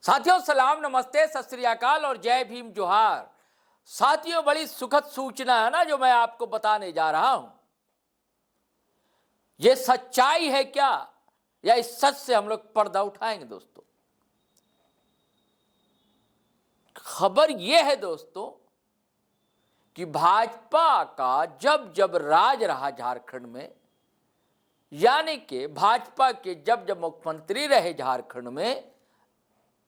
साथियों सलाम, नमस्ते, सत श्री अकाल और जय भीम जोहार। साथियों, बड़ी सुखद सूचना है ना जो मैं आपको बताने जा रहा हूं। ये सच्चाई है क्या, या इस सच से हम लोग पर्दा उठाएंगे? दोस्तों, खबर यह है दोस्तों कि भाजपा का जब जब राज रहा झारखंड में, यानी कि भाजपा के जब जब मुख्यमंत्री रहे झारखंड में,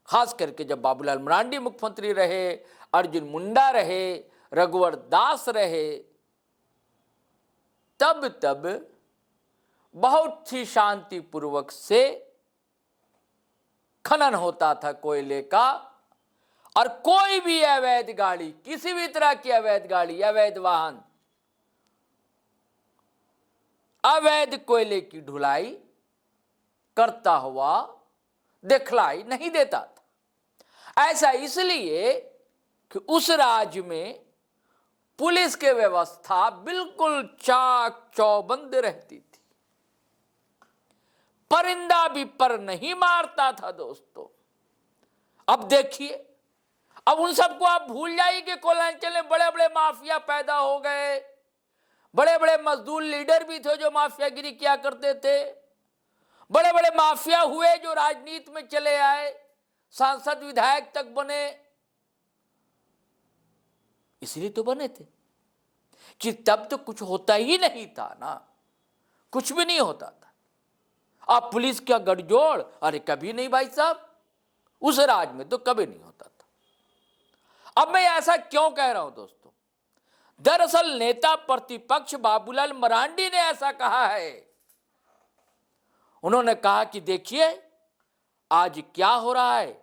खास करके जब बाबूलाल मरांडी मुख्यमंत्री रहे, अर्जुन मुंडा रहे, रघुवर दास रहे, तब तब बहुत ही शांतिपूर्वक से खनन होता था कोयले का, और कोई भी अवैध गाड़ी, किसी भी तरह की अवैध गाड़ी, अवैध वाहन, अवैध कोयले की ढुलाई करता हुआ दिखलाई नहीं देता था। ऐसा इसलिए कि उस राज्य में पुलिस की व्यवस्था बिल्कुल चाक चौबंद रहती थी। परिंदा भी पर नहीं मारता था दोस्तों। अब देखिए, अब उन सबको आप भूल जाइए कि कोयलांचल में बड़े बड़े माफिया पैदा हो गए, बड़े बड़े मजदूर लीडर भी थे जो माफियागिरी किया करते थे, बड़े बड़े माफिया हुए जो राजनीति में चले आए, सांसद विधायक तक बने। इसलिए तो बने थे कि तब तो कुछ होता ही नहीं था ना, कुछ भी नहीं होता था। अब पुलिस का गठजोड़, अरे कभी नहीं भाई साहब, उस राज में तो कभी नहीं होता था। अब मैं ऐसा क्यों कह रहा हूं दोस्तों? दरअसल नेता प्रतिपक्ष बाबूलाल मरांडी ने ऐसा कहा है। उन्होंने कहा कि देखिए आज क्या हो रहा है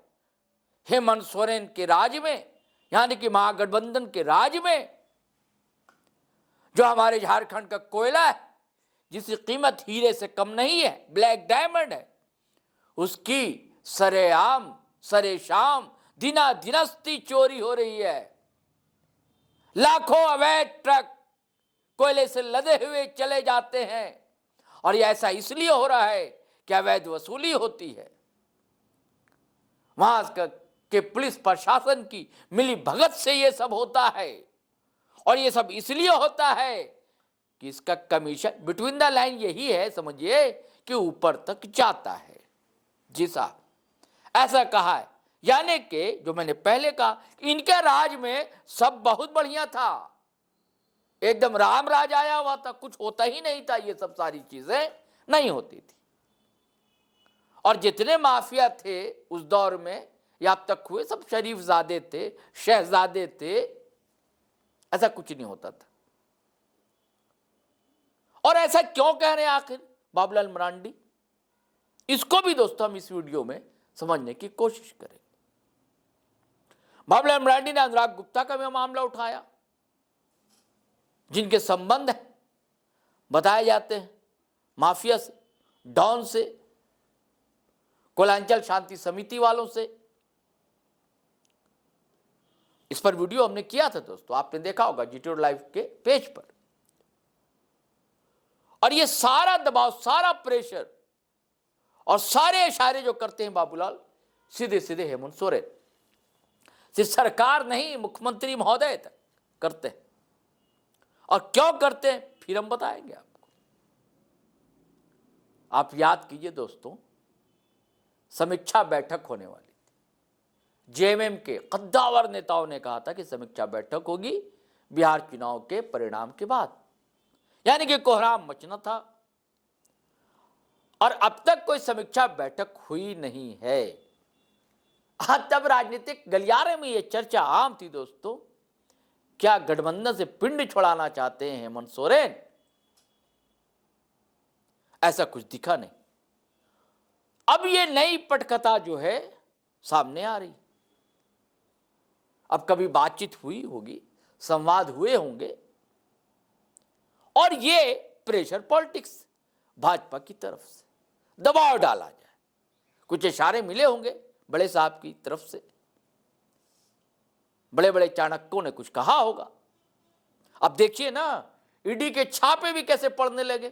हेमंत सोरेन के राज में, यानी कि महागठबंधन के राज में, जो हमारे झारखंड का कोयला है, जिसकी कीमत हीरे से कम नहीं है, ब्लैक डायमंड है, उसकी सरेआम सरेशाम दिना दिनस्ती चोरी हो रही है। लाखों अवैध ट्रक कोयले से लदे हुए चले जाते हैं, और यह ऐसा इसलिए हो रहा है कि अवैध वसूली होती है। वहां के पुलिस प्रशासन की मिली भगत से यह सब होता है, और यह सब इसलिए होता है कि इसका कमीशन बिटवीन द लाइन यही है, समझिए, कि ऊपर तक जाता है। जी साहब, ऐसा कहा है। यानी कि जो मैंने पहले कहा, इनके राज में सब बहुत बढ़िया था, एकदम राम राज आया हुआ था, कुछ होता ही नहीं था, ये सब सारी चीजें नहीं होती थी। और जितने माफिया थे उस दौर में या अब तक हुए, सब शरीफजादे थे, शहजादे थे, ऐसा कुछ नहीं होता था। और ऐसा क्यों कह रहे हैं आखिर बाबूलाल मरांडी? इसको भी दोस्तों हम इस वीडियो में समझने की कोशिश करेंगे। बाबूलाल मरांडी ने अनुराग गुप्ता का भी मामला उठाया, जिनके संबंध है बताए जाते हैं माफिया से, डॉन से, कोयलांचल शांति समिति वालों से। इस पर वीडियो हमने किया था दोस्तों, आपने देखा होगा GTO लाइव के पेज पर। और ये सारा दबाव, सारा प्रेशर और सारे इशारे जो करते हैं बाबूलाल, सीधे सीधे हेमंत सोरेन, सिर्फ सरकार नहीं, मुख्यमंत्री महोदय तक करते हैं। और क्यों करते हैं फिर हम बताएंगे आपको। आप याद कीजिए दोस्तों, समीक्षा बैठक होने वाली थी। JMM के कद्दावर नेताओं ने कहा था कि समीक्षा बैठक होगी बिहार चुनाव के परिणाम के बाद, यानी कि कोहराम मचना था। और अब तक कोई समीक्षा बैठक हुई नहीं है। तब राजनीतिक गलियारे में यह चर्चा आम थी दोस्तों, क्या गठबंधन से पिंड छुड़ाना चाहते हैं हेमंत सोरेन? ऐसा कुछ दिखा नहीं। अब ये नई पटकथा जो है सामने आ रही। अब कभी बातचीत हुई होगी, संवाद हुए होंगे, और ये प्रेशर पॉलिटिक्स भाजपा की तरफ से दबाव डाला जाए, कुछ इशारे मिले होंगे बड़े साहब की तरफ से, बड़े बड़े चाणक्यों ने कुछ कहा होगा। अब देखिए ना, ईडी के छापे भी कैसे पड़ने लगे।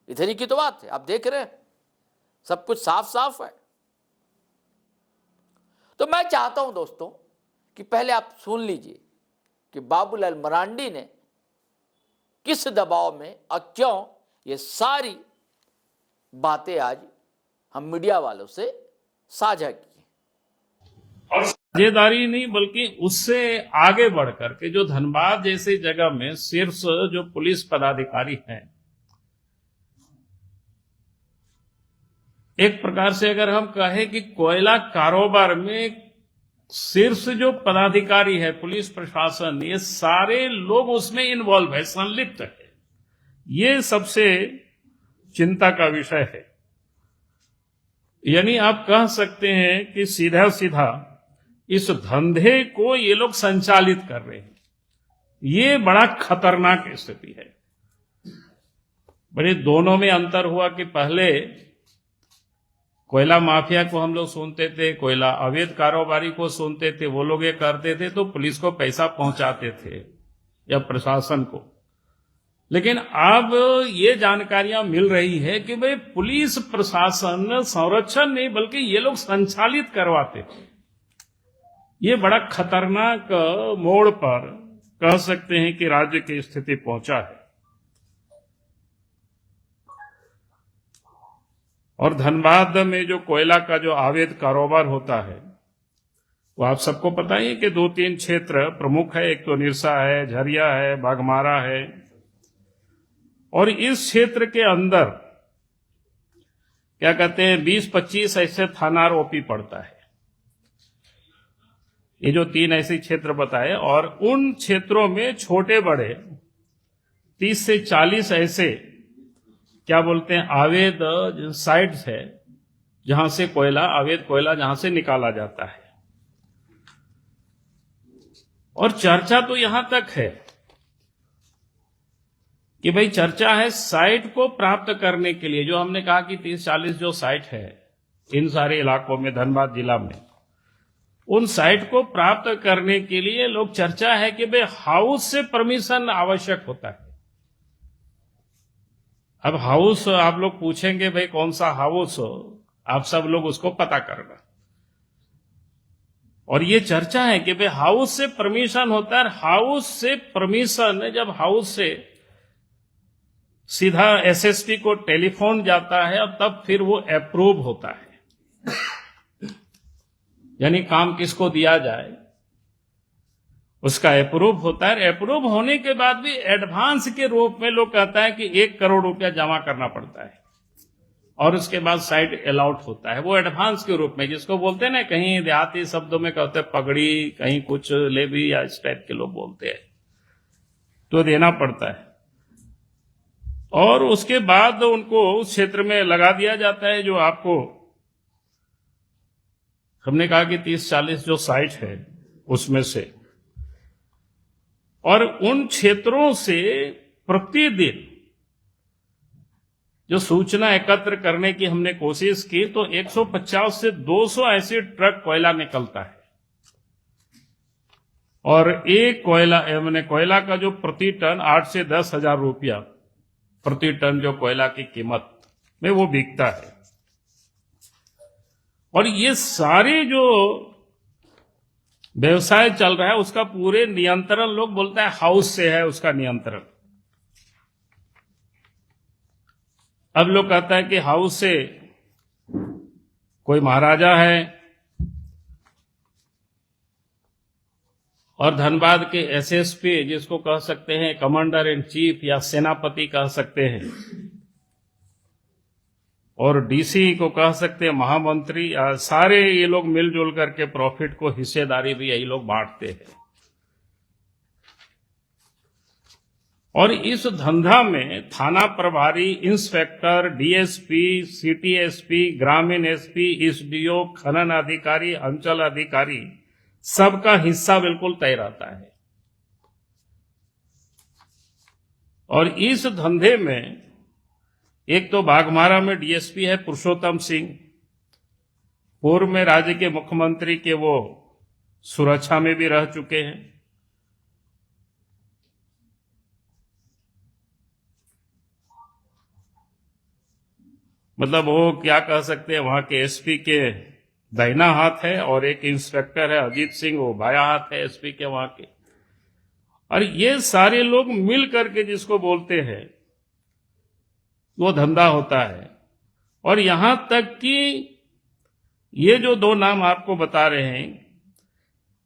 इधर ही की तो बात है, आप देख रहे हैं, सब कुछ साफ साफ है। तो मैं चाहता हूं दोस्तों कि पहले आप सुन लीजिए कि बाबूलाल मरांडी ने किस दबाव में और क्यों ये सारी बातें आज हम मीडिया वालों से साझा की। और साझेदारी नहीं बल्कि उससे आगे बढ़कर के जो धनबाद जैसी जगह में शीर्ष जो पुलिस पदाधिकारी हैं, एक प्रकार से अगर हम कहें कि कोयला कारोबार में शीर्ष जो पदाधिकारी है, पुलिस प्रशासन, ये सारे लोग उसमें इन्वॉल्व है, संलिप्त है। ये सबसे चिंता का विषय है। यानी आप कह सकते हैं कि सीधा सीधा इस धंधे को ये लोग संचालित कर रहे हैं। ये बड़ा खतरनाक स्थिति है। बड़े दोनों में अंतर हुआ कि पहले कोयला माफिया को हम लोग सुनते थे, कोयला अवैध कारोबारी को सुनते थे, वो लोग ये करते थे तो पुलिस को पैसा पहुंचाते थे या प्रशासन को। लेकिन अब ये जानकारियां मिल रही है कि भाई पुलिस प्रशासन संरक्षण नहीं बल्कि ये लोग संचालित करवाते थे। ये बड़ा खतरनाक मोड़ पर कह सकते हैं कि राज्य की स्थिति पहुंचा है। और धनबाद में जो कोयला का जो अवैध कारोबार होता है वो आप सबको पता ही है कि 2-3 क्षेत्र प्रमुख है। एक तो निरसा है, झरिया है, बाघमारा है। और इस क्षेत्र के अंदर क्या कहते हैं 20-25 ऐसे थाना ओपी पड़ता है। ये जो 3 ऐसे क्षेत्र बताए, और उन क्षेत्रों में छोटे बड़े 30 से 40 ऐसे क्या बोलते हैं अवैध साइट्स है जहां से कोयला, अवैध कोयला जहां से निकाला जाता है। और चर्चा तो यहां तक है कि भाई चर्चा है साइट को प्राप्त करने के लिए, जो हमने कहा कि 30-40 जो साइट है इन सारे इलाकों में, धनबाद जिला में, उन साइट को प्राप्त करने के लिए लोग चर्चा है कि भाई हाउस से परमिशन आवश्यक होता है। अब हाउस आप लोग पूछेंगे भाई कौन सा हाउस, आप सब लोग उसको पता करना। और ये चर्चा है कि भाई हाउस से परमिशन होता है। हाउस से परमिशन, जब हाउस से सीधा एसएसपी को टेलीफोन जाता है और तब फिर वो अप्रूव होता है। यानी काम किसको दिया जाए उसका अप्रूव होता है। अप्रूव होने के बाद भी एडवांस के रूप में लोग कहता है कि 1 करोड़ रुपया जमा करना पड़ता है और उसके बाद साइट अलाउट होता है। वो एडवांस के रूप में, जिसको बोलते हैं ना, कहीं देहाती शब्दों में कहते हैं पगड़ी, कहीं कुछ लेवी या इस टाइप के लोग बोलते हैं, तो देना पड़ता है। और उसके बाद उनको उस क्षेत्र में लगा दिया जाता है। जो आपको हमने कहा कि 30-40 जो साइट है उसमें से, और उन क्षेत्रों से प्रतिदिन जो सूचना एकत्र करने की हमने कोशिश की तो 150 से 200 ऐसे ट्रक कोयला निकलता है। और एक कोयला का जो प्रति टन 8 से 10 हजार रुपया प्रति टन जो कोयला की कीमत में वो बिकता है। और ये सारे जो व्यवसाय चल रहा है उसका पूरे नियंत्रण, लोग बोलते हैं हाउस से है उसका नियंत्रण। अब लोग कहता है कि हाउस से कोई महाराजा है और धनबाद के एसएसपी, जिसको कह सकते हैं कमांडर इन चीफ या सेनापति कह सकते हैं, और डीसी को कह सकते हैं महामंत्री, सारे ये लोग मिलजुल करके प्रॉफिट को हिस्सेदारी भी यही लोग बांटते हैं। और इस धंधा में थाना प्रभारी, इंस्पेक्टर, डीएसपी, सिटी एसपी, ग्रामीण एसपी, एसडीओ, खनन अधिकारी, अंचल अधिकारी, सबका हिस्सा बिल्कुल तय रहता है। और इस धंधे में एक तो बाघमारा में डीएसपी है पुरुषोत्तम सिंह, पूर्व में राज्य के मुख्यमंत्री के वो सुरक्षा में भी रह चुके हैं। मतलब वो क्या कह सकते हैं, वहां के एसपी के दाहिना हाथ है और एक इंस्पेक्टर है अजीत सिंह, वो बाया हाथ है एसपी के वहां के। और ये सारे लोग मिल करके जिसको बोलते हैं वो धंधा होता है। और यहां तक कि ये जो दो नाम आपको बता रहे हैं,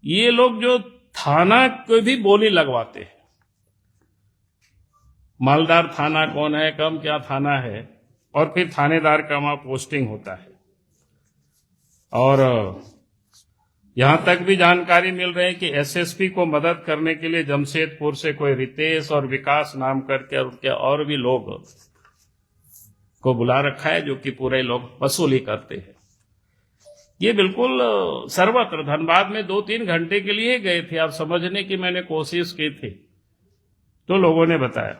ये लोग जो थाना को भी बोली लगवाते हैं, मालदार थाना कौन है, कम क्या थाना है, और फिर थानेदार का वहां पोस्टिंग होता है। और यहां तक भी जानकारी मिल रही है कि एसएसपी को मदद करने के लिए जमशेदपुर से कोई रितेश और विकास नाम करके और उनके और भी लोग को बुला रखा है, जो कि पूरे लोग वसूली करते हैं। ये बिल्कुल सर्वत्र, धनबाद में 2-3 घंटे के लिए गए थे, आप समझने की मैंने कोशिश की थी तो लोगों ने बताया।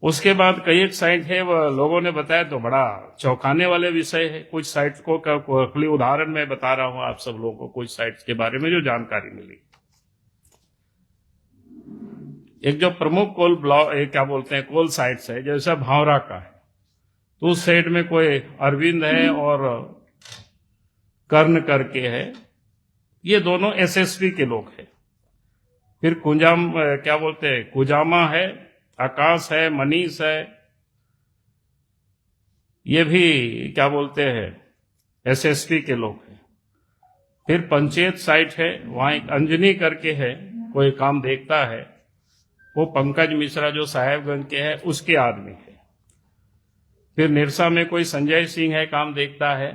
उसके बाद कई एक साइट है, वह लोगों ने बताया तो बड़ा चौंकाने वाले विषय है। कुछ साइट्स को खाली उदाहरण मैं बता रहा हूं आप सब लोगों को, कुछ साइट्स के बारे में जो जानकारी मिली। एक जो प्रमुख कोल ब्लॉक क्या बोलते हैं कोल साइट्स है, जैसा भावरा का है, तो उस साइड में कोई अरविंद है और कर्ण करके है, ये दोनों एसएसपी के लोग हैं। फिर क्या बोलते हैं कुजामा है, आकाश है, मनीष है, ये भी क्या बोलते हैं एसएसपी के लोग हैं। फिर पंचायत साइट है, वहां एक अंजनी करके है, कोई काम देखता है, वो पंकज मिश्रा जो साहेबगंज के है उसके आदमी है। फिर निरसा में कोई संजय सिंह है, काम देखता है,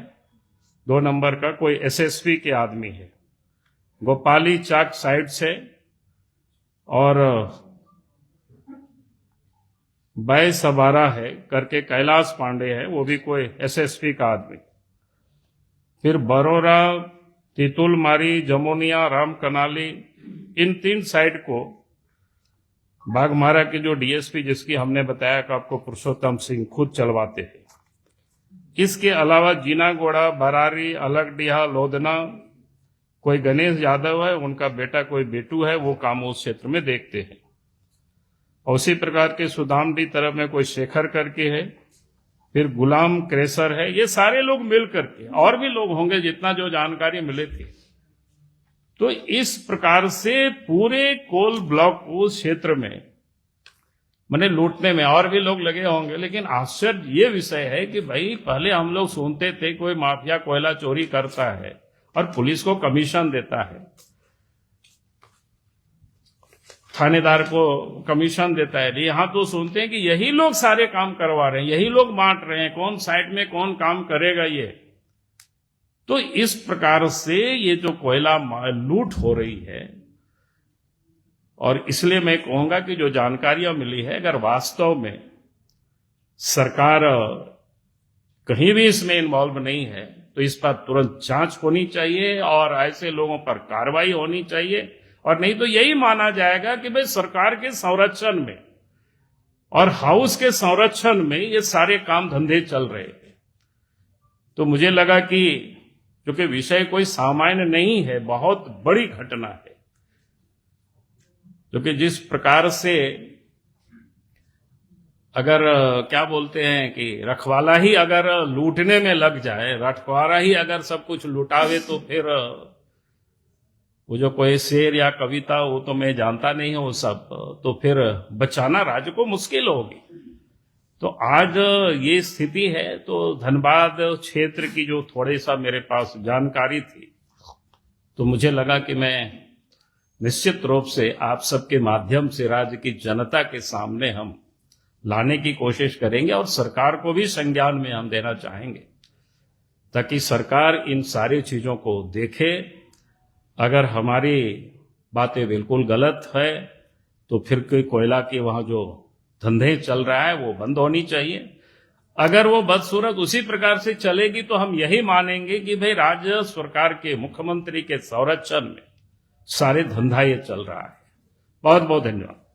2 नंबर का, कोई एसएसपी के आदमी है। गोपाली चाक साइड से और बै सबारा है करके कैलाश पांडे है, वो भी कोई एसएसपी का आदमी। फिर बरोरा, तितुलमारी, जमोनिया, राम कनाली, इन 3 साइड को बाघमारा के जो डीएसपी जिसकी हमने बताया कि आपको पुरुषोत्तम सिंह खुद चलवाते हैं। इसके अलावा जीनागोड़ा, बरारी, अलगडीहा, लोधना, कोई गणेश यादव है, उनका बेटा कोई बेटू है, वो काम उस क्षेत्र में देखते हैं। उसी प्रकार के सुदामडी तरफ में कोई शेखर करके है, फिर गुलाम क्रेसर है। ये सारे लोग मिल करके, और भी लोग होंगे जितना जो जानकारी मिले थे। तो इस प्रकार से पूरे कोल ब्लॉक उस क्षेत्र में मैंने लूटने में और भी लोग लगे होंगे। लेकिन आश्चर्य ये विषय है कि भाई पहले हम लोग सुनते थे कोई माफिया कोयला चोरी करता है और पुलिस को कमीशन देता है, थानेदार को कमीशन देता है। यहां तो सुनते हैं कि यही लोग सारे काम करवा रहे हैं, यही लोग बांट रहे हैं, कौन साइड में कौन काम करेगा ये। तो इस प्रकार से ये जो कोयला लूट हो रही है, और इसलिए मैं कहूंगा कि जो जानकारियां मिली है, अगर वास्तव में सरकार कहीं भी इसमें इन्वॉल्व नहीं है तो इस पर तुरंत जांच होनी चाहिए और ऐसे लोगों पर कार्रवाई होनी चाहिए। और नहीं तो यही माना जाएगा कि भाई सरकार के संरक्षण में और हाउस के संरक्षण में ये सारे काम धंधे चल रहे हैं। तो मुझे लगा कि क्योंकि विषय कोई सामान्य नहीं है, बहुत बड़ी घटना है, क्योंकि जिस प्रकार से अगर क्या बोलते हैं कि रखवाला ही अगर लूटने में लग जाए, रखवाला ही अगर सब कुछ लुटावे, तो फिर वो जो कोई शेर या कविता वो तो मैं जानता नहीं हूं वो सब, तो फिर बचाना राज्य को मुश्किल होगी। तो आज ये स्थिति है। तो धनबाद क्षेत्र की जो थोड़े सा मेरे पास जानकारी थी, तो मुझे लगा कि मैं निश्चित रूप से आप सबके माध्यम से राज्य की जनता के सामने हम लाने की कोशिश करेंगे और सरकार को भी संज्ञान में हम देना चाहेंगे, ताकि सरकार इन सारी चीजों को देखे। अगर हमारी बातें बिल्कुल गलत है तो फिर कोई कोयला की वहां जो धंधे चल रहा है वो बंद होनी चाहिए। अगर वो बदसूरत उसी प्रकार से चलेगी तो हम यही मानेंगे कि भाई राज्य सरकार के मुख्यमंत्री के संरक्षण में सारे धंधा ये चल रहा है। बहुत बहुत धन्यवाद।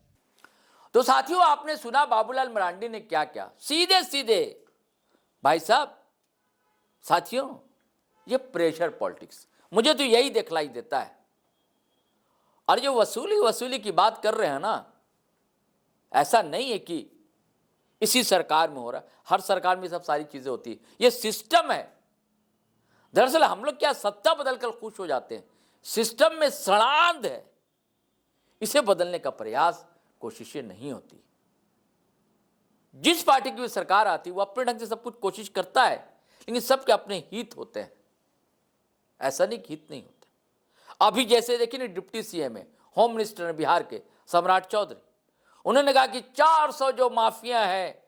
तो साथियों, आपने सुना बाबूलाल मरांडी ने क्या क्या सीधे सीधे। भाई साहब, साथियों, ये प्रेशर पॉलिटिक्स मुझे तो यही दिखलाई देता है। और जो वसूली की बात कर रहे हैं ना, ऐसा नहीं है कि इसी सरकार में हो रहा है, हर सरकार में सब सारी चीजें होती है। ये सिस्टम है। दरअसल हम लोग क्या सत्ता बदलकर खुश हो जाते हैं? सिस्टम में सड़ांध है, इसे बदलने का प्रयास, कोशिशें नहीं होती। जिस पार्टी की भी सरकार आती है वो अपने ढंग से सब कुछ कोशिश करता है, लेकिन सबके अपने हित होते हैं, ऐसा नहीं कि हित नहीं होते। अभी जैसे देखिए ना, डिप्टी सीएम है, होम मिनिस्टर है बिहार के सम्राट चौधरी, उन्होंने कहा कि 400 जो माफिया है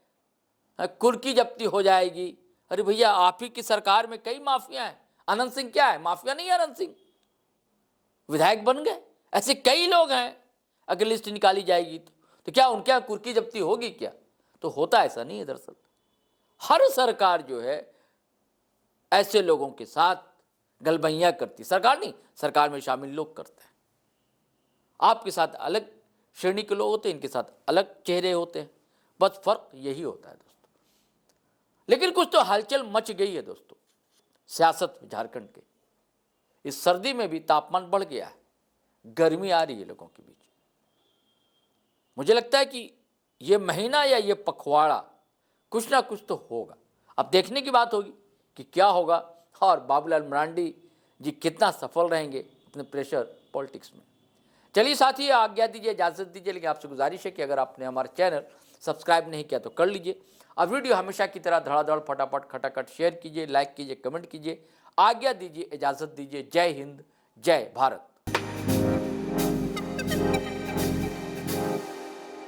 कुर्की जब्ती हो जाएगी। अरे भैया, आप ही की सरकार में कई माफिया हैं। अनंत सिंह क्या है? माफिया नहीं है अनंत सिंह, विधायक बन गए। ऐसे कई लोग हैं, अगर लिस्ट निकाली जाएगी तो क्या उनके यहाँ कुर्की जब्ती होगी क्या? तो होता ऐसा नहीं है। दरअसल हर सरकार जो है ऐसे लोगों के साथ गलबैया करती, सरकार नहीं, सरकार में शामिल लोग करते हैं। आपके साथ अलग श्रेणी के लोग होते हैं, इनके साथ अलग चेहरे होते हैं, बस फर्क यही होता है दोस्तों। लेकिन कुछ तो हलचल मच गई है दोस्तों सियासत में झारखंड के। इस सर्दी में भी तापमान बढ़ गया है, गर्मी आ रही है लोगों के बीच। मुझे लगता है कि ये महीना या ये पखवाड़ा कुछ ना कुछ तो होगा। अब देखने की बात होगी कि क्या होगा और बाबूलाल मरांडी जी कितना सफल रहेंगे अपने प्रेशर पॉलिटिक्स में। चलिए साथी, आज्ञा दीजिए, इजाजत दीजिए, लेकिन आपसे गुजारिश है कि अगर आपने हमारा चैनल सब्सक्राइब नहीं किया तो कर लीजिए। अब वीडियो हमेशा की तरह धड़ाधड़ फटाफट खटाखट शेयर कीजिए, लाइक कीजिए, कमेंट कीजिए। आज्ञा दीजिए, इजाजत दीजिए। जय हिंद, जय भारत।